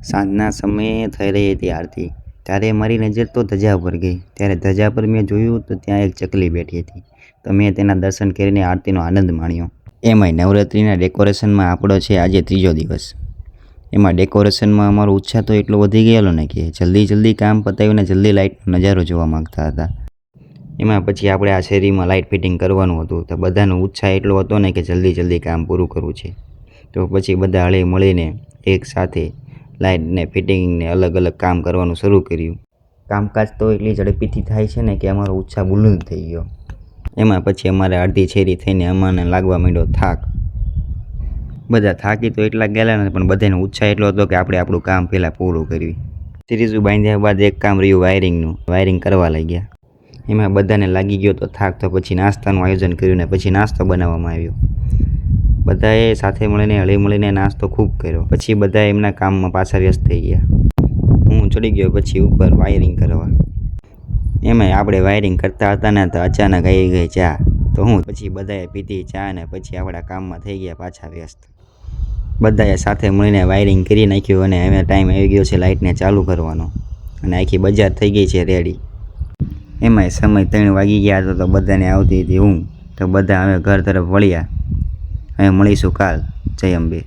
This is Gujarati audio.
સાંજના સમયે થઈ રહી હતી આરતી, ત્યારે મારી નજર તો ધજા પર ગઈ. ત્યારે ધજા પર મેં જોયું તો ત્યાં એક ચકલી બેઠી હતી. તો મેં તેના દર્શન કરીને આરતીનો આનંદ માણ્યો. એમાંય નવરાત્રિના ડેકોરેશનમાં આપણો છે આજે ત્રીજો દિવસ. એમાં ડેકોરેશનમાં અમારો ઉત્સાહ તો એટલો વધી ગયેલો ને કે જલ્દી કામ પતાવીને જલ્દી લાઇટનો નજારો જોવા માગતા હતા. એમાં પછી આપણે આ શેરીમાં લાઇટ ફિટિંગ કરવાનું હતું, તો બધાનો ઉત્સાહ એટલો હતો ને કે જલ્દી કામ પૂરું કરવું છે. તો પછી બધા હળી મળીને એક સાથે લાઇટને ફિટિંગને અલગ કામ કરવાનું શરૂ કર્યું. કામકાજ તો એટલી ઝડપીથી થાય છે ને કે અમારો ઉત્સાહ બુલંદ થઈ ગયો. એમાં પછી અમારે અડધી છેરી થઈને અમને લાગવા માંડ્યો થાક. બધા થાકી તો એટલા ગયેલા ને, પણ બધાનો ઉત્સાહ એટલો હતો કે આપણે આપણું કામ પહેલાં પૂરું કરવી. ત્રીજું બાંધ્યા બાદ એક કામ રહ્યું વાયરિંગનું. વાયરિંગ કરવા લાગ્યા. એમાં બધાને લાગી ગયો તો થાક, તો પછી નાસ્તાનું આયોજન કર્યું ને પછી નાસ્તો બનાવવામાં આવ્યો. બધાએ સાથે મળીને હળી મળીને નાસ્તો ખૂબ કર્યો. પછી બધા એમના કામમાં પાછા વ્યસ્ત થઈ ગયા. હું ચડી ગયો પછી ઉપર વાયરિંગ કરવા. એમાંય આપણે વાયરિંગ કરતા હતા ને તો અચાનક આવી ગઈ ચા. તો હું પછી બધાએ પીધી ચા ને પછી આપણા કામમાં થઈ ગયા પાછા વ્યસ્ત. બધાએ સાથે મળીને વાયરિંગ કરી નાખ્યું અને હવે ટાઈમ આવી ગયો છે લાઇટને ચાલુ કરવાનો. અને આખી બજાર થઈ ગઈ છે રેડી. એમાંય સમય 3 વાગી ગયા હતો તો બધાને આવતી હતી ઊંઘ. તો બધા હવે ઘર તરફ વળ્યા. હવે મળીશું કાલ. જય અંબે.